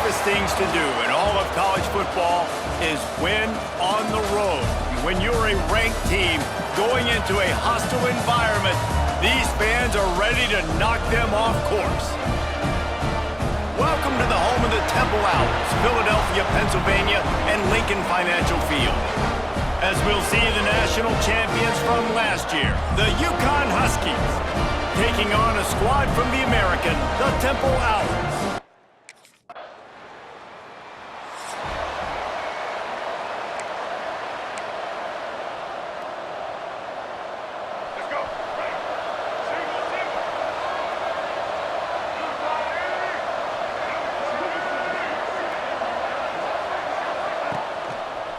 toughest things to do in all of college football is win on the road. When you're a ranked team going into a hostile environment, these fans are ready to knock them off course. Welcome to the home of the Temple Owls, Philadelphia, Pennsylvania, and Lincoln Financial Field. As we'll see the national champions from last year, the UConn Huskies, taking on a squad from the American, the Temple Owls.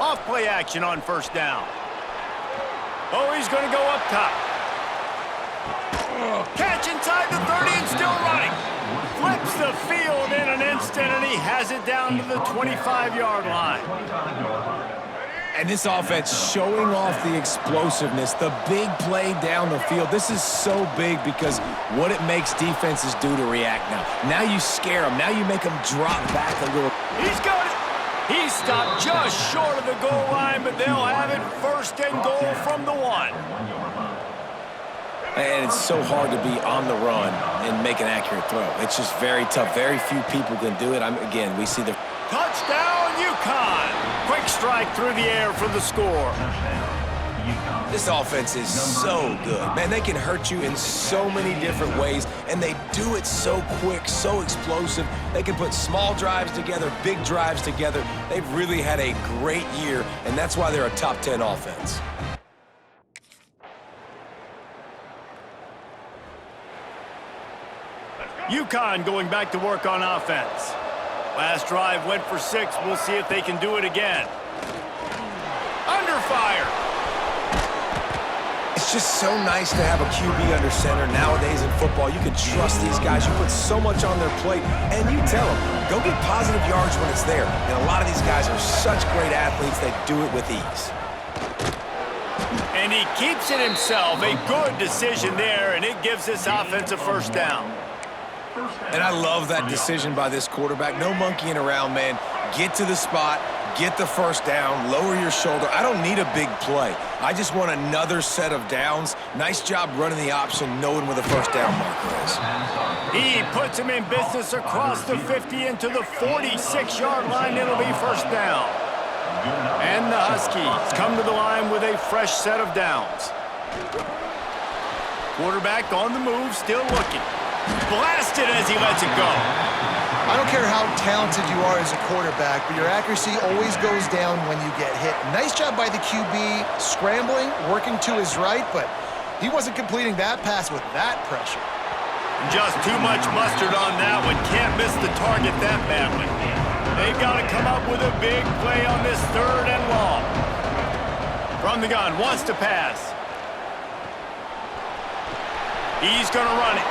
Off-play action on first down. Oh, he's going to go up top. Catch inside the 30 and still running. Flips the field in an instant, and he has it down to the 25-yard line. And this offense showing off the explosiveness, the big play down the field. This is so big because what it makes defenses do to react now. Now you scare them. Now you make them drop back a little. He's got it. He stopped just short of the goal line, but they'll have it first and goal from the 1. And it's so hard to be on the run and make an accurate throw. It's just very tough. Very few people can do it. Again, we see the touchdown, UConn. Quick strike through the air for the score. This offense is so good. Man, they can hurt you in so many different ways, and they do it so quick, so explosive. They can put small drives together, big drives together. They've really had a great year, and that's why they're a top 10 offense. UConn going back to work on offense. Last drive went for 6. We'll see if they can do it again. Under fire. It's just so nice to have a QB under center. Nowadays in football, you can trust these guys. You put so much on their plate, and you tell them, go get positive yards when it's there. And a lot of these guys are such great athletes, they do it with ease. And he keeps it himself. A good decision there, and it gives this offense a first down. And I love that decision by this quarterback. No monkeying around, man. Get to the spot, get the first down, lower your shoulder. I don't need a big play. I just want another set of downs. Nice job running the option, knowing where the first down marker is. He puts him in business across the 50 into the 46-yard line. It'll be first down. And the Huskies come to the line with a fresh set of downs. Quarterback on the move, still looking. Blasted as he lets it go. I don't care how talented you are as a quarterback, but your accuracy always goes down when you get hit. Nice job by the QB scrambling, working to his right, but he wasn't completing that pass with that pressure. Just too much mustard on that one. Can't miss the target that badly. They've got to come up with a big play on this 3rd and long. From the gun, wants to pass. He's going to run it.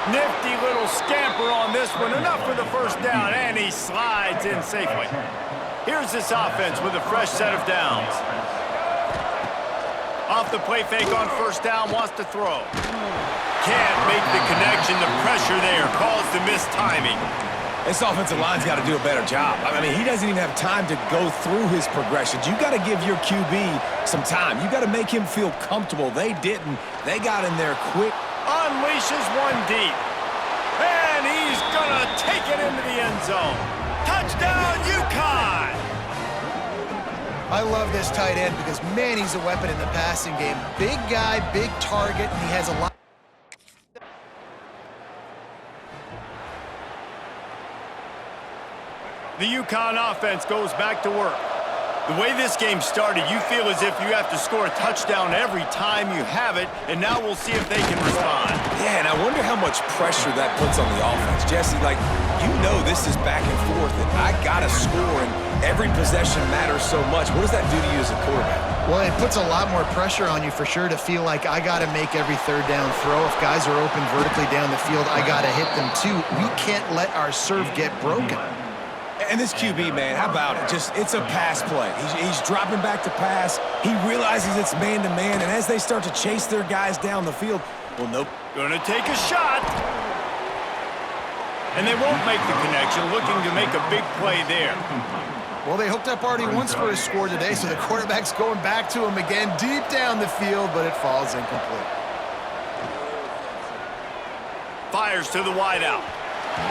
Nifty little scamper on this one. Enough for the first down, and he slides in safely. Here's this offense with a fresh set of downs. Off the play fake on first down, wants to throw. Can't make the connection. The pressure there caused the missed timing. This offensive line's got to do a better job. I mean, he doesn't even have time to go through his progressions. You got to give your QB some time. You got to make him feel comfortable. They didn't. They got in there quick. Unleashes one deep. And he's going to take it into the end zone. Touchdown, UConn! I love this tight end because, man, he's a weapon in the passing game. Big guy, big target, and he has a lot. The UConn offense goes back to work. The way this game started, you feel as if you have to score a touchdown every time you have it, and now we'll see if they can respond. Yeah, and I wonder how much pressure that puts on the offense. Jesse, like, you know this is back and forth, and I got to score, and every possession matters so much. What does that do to you as a quarterback? Well, it puts a lot more pressure on you for sure to feel like I got to make every 3rd down throw. If guys are open vertically down the field, I got to hit them too. We can't let our serve get broken. And this QB, man, how about it? It's a pass play. He's dropping back to pass. He realizes it's man-to-man, and as they start to chase their guys down the field, well, nope. Gonna take a shot. And they won't make the connection, looking to make a big play there. Well, they hooked up already once for a score today, so the quarterback's going back to him again deep down the field, but it falls incomplete. Fires to the wideout.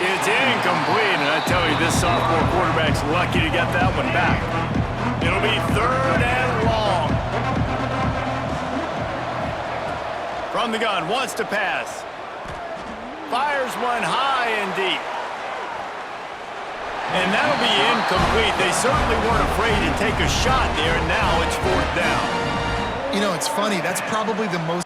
It's incomplete, and I tell you, this sophomore quarterback's lucky to get that one back. It'll be 3rd and long. From the gun, wants to pass. Fires one high and deep. And that'll be incomplete. They certainly weren't afraid to take a shot there, and now it's 4th down. You know, it's funny. That's probably the most...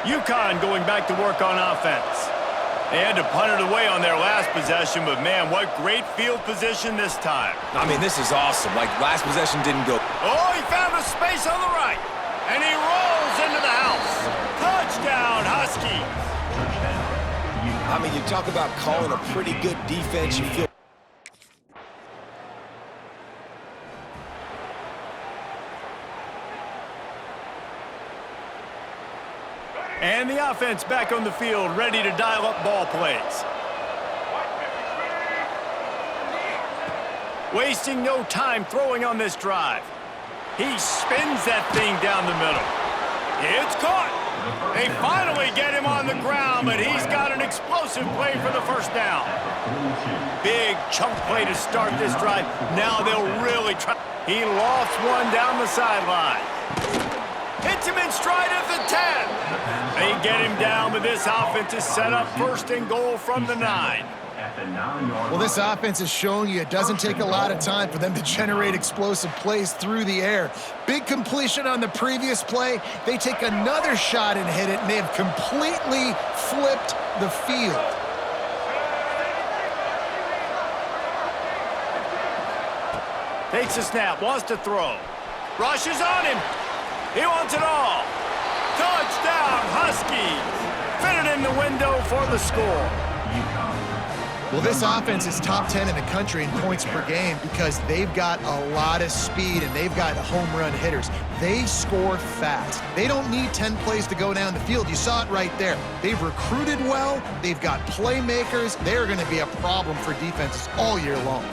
UConn going back to work on offense. They had to punt it away on their last possession, but man, what great field position this time. I mean, this is awesome. Like, last possession didn't go. Oh, he found a space on the right, and he rolls into the house. Touchdown, Huskies. I mean, you talk about calling a pretty good defense. You feel... And the offense back on the field, ready to dial up ball plays. Wasting no time throwing on this drive. He spins that thing down the middle. It's caught. They finally get him on the ground, but he's got an explosive play for the 1st down. Big chunk play to start this drive. Now they'll really try. He lofts one down the sideline. Hits him in stride at the 10. They get him down, but this offense is set up 1st and goal from the 9. Well, this offense is showing you it doesn't take a lot of time for them to generate explosive plays through the air. Big completion on the previous play. They take another shot and hit it, and they have completely flipped the field. Takes a snap, wants to throw. Rushes on him. He wants it all. Touchdown, Huskies. Fitted in the window for the score. Well, this offense is top 10 in the country in points per game because they've got a lot of speed and they've got home run hitters. They score fast. They don't need 10 plays to go down the field. You saw it right there. They've recruited well. They've got playmakers. They're going to be a problem for defenses all year long.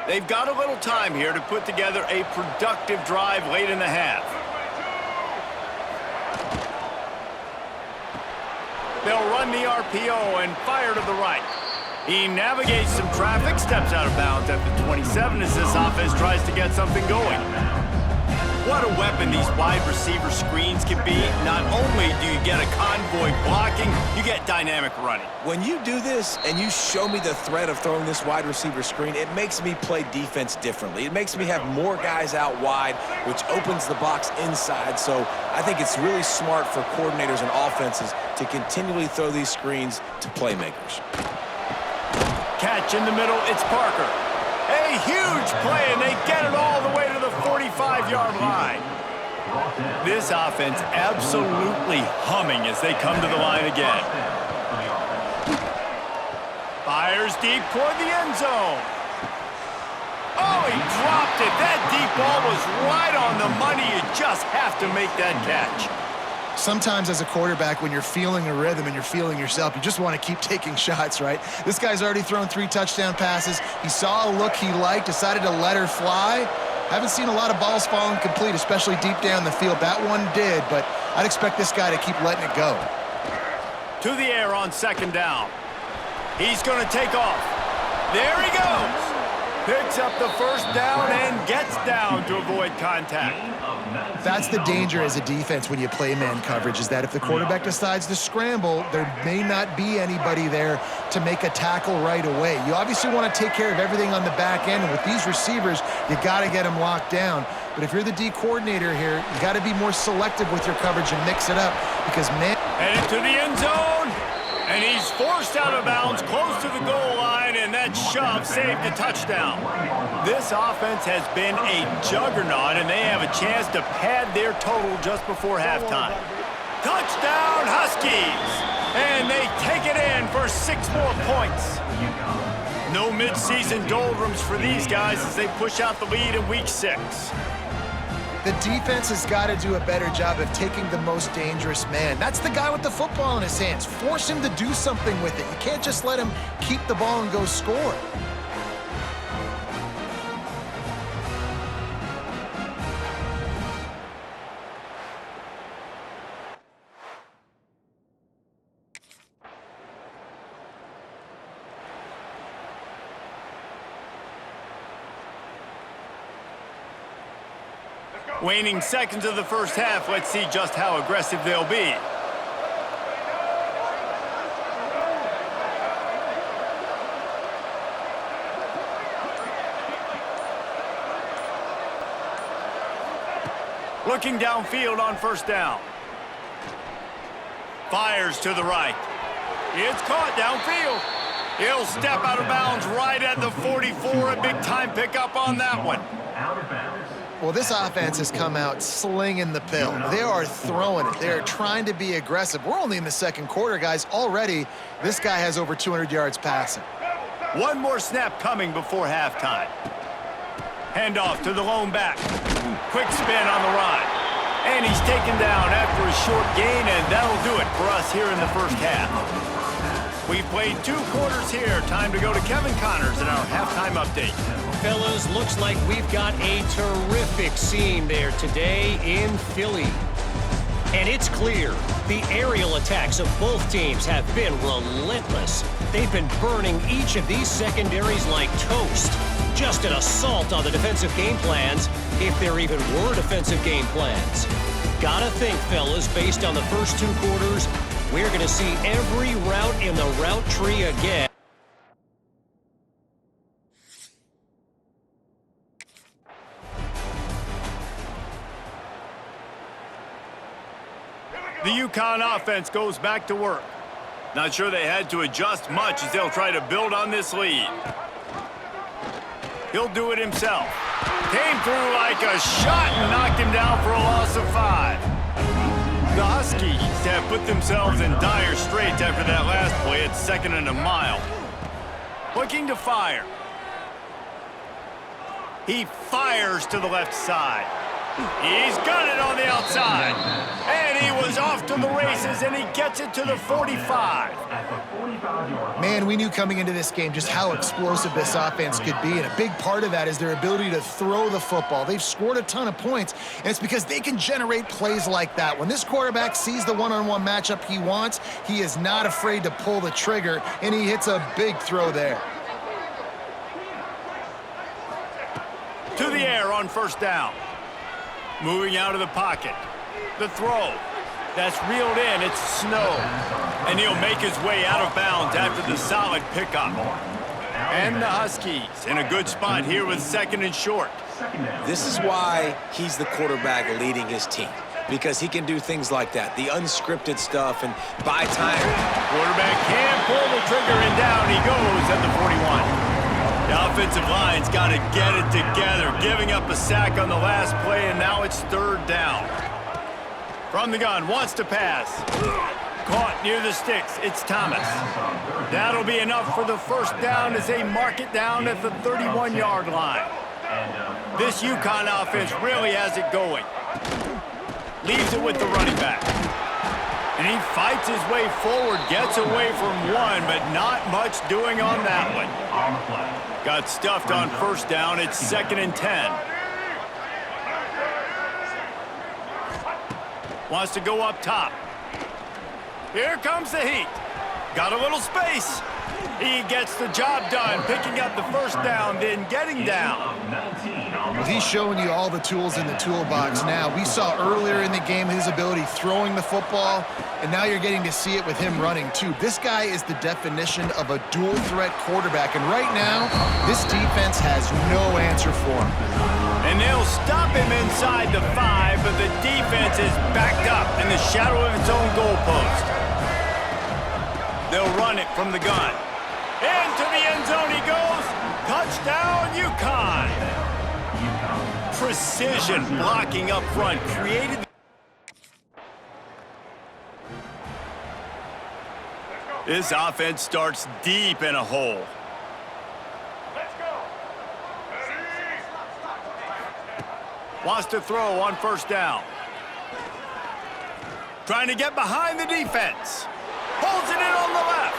They've got a little time here to put together a productive drive late in the half. They'll run the RPO and fire to the right. He navigates some traffic, steps out of bounds at the 27 as this offense tries to get something going. What a weapon these wide receiver screens can be. Not only do you get a convoy blocking, you get dynamic running. When you do this and you show me the threat of throwing this wide receiver screen, it makes me play defense differently. It makes me have more guys out wide, which opens the box inside. So I think it's really smart for coordinators and offenses to continually throw these screens to playmakers. Catch in the middle, it's Parker. A huge play, and they get it all the way to the 45-yard line. This offense absolutely humming as they come to the line again. Fires deep toward the end zone. Oh, he dropped it. That deep ball was right on the money. You just have to make that catch. Sometimes as a quarterback, when you're feeling a rhythm and you're feeling yourself, you just want to keep taking shots, right? This guy's already thrown 3 touchdown passes. He saw a look he liked, decided to let her fly. Haven't seen a lot of balls falling complete, especially deep down the field. That one did, but I'd expect this guy to keep letting it go. To the air on 2nd down. He's going to take off. There he goes. Picks up the 1st down and gets down to avoid contact. That's the danger as a defense when you play man coverage, is that if the quarterback decides to scramble, there may not be anybody there to make a tackle right away. You obviously want to take care of everything on the back end, and with these receivers, you got to get them locked down. But if you're the D coordinator here, you got to be more selective with your coverage and mix it up, because man... Headed to the end zone, and he's forced out of bounds close to the goal line, and that shove saved a touchdown. This offense has been a juggernaut, and they have a chance to pad their total just before halftime. Touchdown, Huskies! And they take it in for 6 more points. No midseason doldrums for these guys as they push out the lead in week 6. The defense has got to do a better job of taking the most dangerous man. That's the guy with the football in his hands. Force him to do something with it. You can't just let him keep the ball and go score. Waning seconds of the first half, let's see just how aggressive they'll be. Looking downfield on first down. Fires to the right. It's caught downfield. He'll step out of bounds right at the 44. A big-time pickup on that one. Well, this offense has come out slinging the pill. They are throwing it. They are trying to be aggressive. We're only in the second quarter, guys. Already, this guy has over 200 yards passing. One more snap coming before halftime. Handoff to the lone back. Quick spin on the run. And he's taken down after a short gain, and that'll do it for us here in the first half. We've played 2 quarters here. Time to go to Kevin Connors in our halftime update. Fellas, looks like we've got a terrific scene there today in Philly. And it's clear, the aerial attacks of both teams have been relentless. They've been burning each of these secondaries like toast. Just an assault on the defensive game plans, if there even were defensive game plans. Gotta think, fellas, based on the first 2 quarters, we're going to see every route in the route tree again. The UConn offense goes back to work. Not sure they had to adjust much as they'll try to build on this lead. He'll do it himself. Came through like a shot and knocked him down for a loss of 5. The Huskies have put themselves in dire straits after that last play at 2nd and a mile. Looking to fire. He fires to the left side. He's got it on the outside. And he was off to the races, and he gets it to the 45. Man, we knew coming into this game just how explosive this offense could be, and a big part of that is their ability to throw the football. They've scored a ton of points, and it's because they can generate plays like that. When this quarterback sees the one-on-one matchup he wants, he is not afraid to pull the trigger, and he hits a big throw there. To the air on first down. Moving out of the pocket. The throw. That's reeled in. It's Snow. And he'll make his way out of bounds after the solid pickup. And the Huskies in a good spot here with 2nd and short. This is why he's the quarterback leading his team, because he can do things like that, the unscripted stuff, and buy time. Quarterback can pull the trigger, and down he goes at the 41. The offensive line's got to get it together, giving up a sack on the last play, and now it's 3rd down. From the gun, wants to pass. Caught near the sticks, it's Thomas. That'll be enough for the first down as they mark it down at the 31-yard line. This UConn offense really has it going. Leaves it with the running back. And he fights his way forward, gets away from one, but not much doing on that one. Got stuffed on first down. It's 2nd and 10. Wants to go up top. Here comes the heat. Got a little space. He gets the job done, picking up the first down, then getting down. Well, he's showing you all the tools in the toolbox now. We saw earlier in the game his ability throwing the football, and now you're getting to see it with him running too. This guy is the definition of a dual-threat quarterback, and right now, this defense has no answer for him. And they'll stop him inside the 5, but the defense is backed up in the shadow of its own goalpost. They'll run it from the gun. Into the end zone he goes. Touchdown, UConn. Precision blocking up front. This offense starts deep in a hole. Wants to throw on first down. Trying to get behind the defense. Holds it in on the left.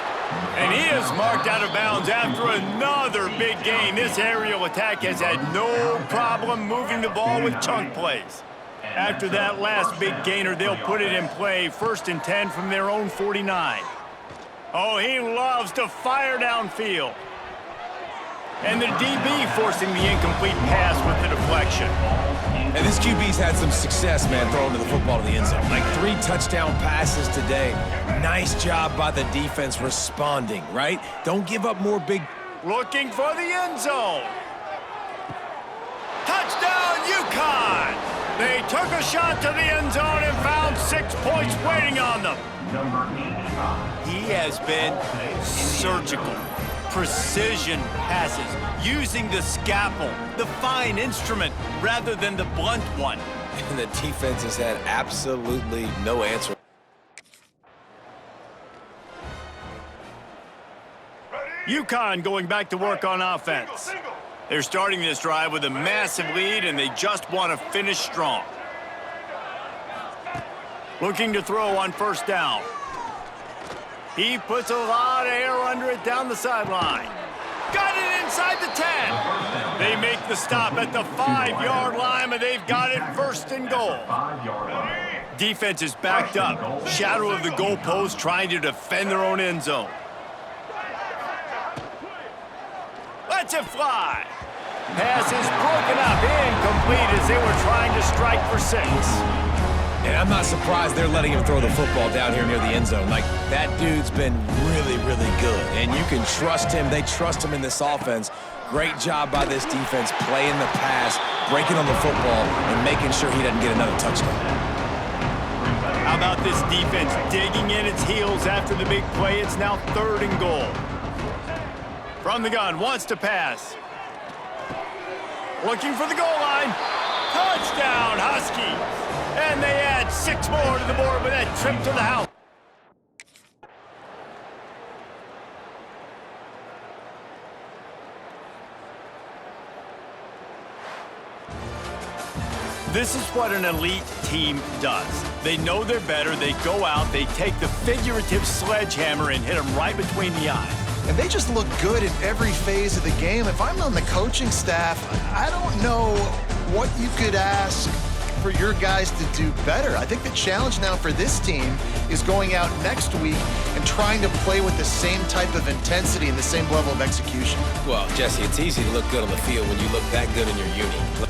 And he is marked out of bounds after another big gain. This aerial attack has had no problem moving the ball with chunk plays. After that last big gainer, they'll put it in play 1st and 10 from their own 49. Oh, he loves to fire downfield. And the DB forcing the incomplete pass with the deflection. And this QB's had some success, man, throwing the football to the end zone. Like 3 touchdown passes today. Nice job by the defense responding, right? Don't give up more big... Looking for the end zone. Touchdown, UConn! They took a shot to the end zone and found 6 points waiting on them. He has been surgical. Precision passes, using the scalpel, the fine instrument, rather than the blunt one. And the defense has had absolutely no answer. UConn going back to work on offense. They're starting this drive with a massive lead, and they just want to finish strong. Looking to throw on first down. He puts a lot of air under it down the sideline. Got it inside the 10. They make the stop at the 5-yard line, but they've got it 1st and goal. Defense is backed up. Shadow of the goalpost trying to defend their own end zone. Lets it fly. Pass is broken up, incomplete as they were trying to strike for 6. And I'm not surprised they're letting him throw the football down here near the end zone. Like, that dude's been really, really good. And you can trust him. They trust him in this offense. Great job by this defense playing the pass, breaking on the football, and making sure he doesn't get another touchdown. How about this defense digging in its heels after the big play? It's now 3rd and goal. From the gun, wants to pass. Looking for the goal line. Touchdown, Huskies! And they add 6 more to the board with that trip to the house. This is what an elite team does. They know they're better, they go out, they take the figurative sledgehammer and hit them right between the eyes. And they just look good in every phase of the game. If I'm on the coaching staff, I don't know what you could ask for your guys to do better. I think the challenge now for this team is going out next week and trying to play with the same type of intensity and the same level of execution. Well, Jesse, it's easy to look good on the field when you look that good in your uni.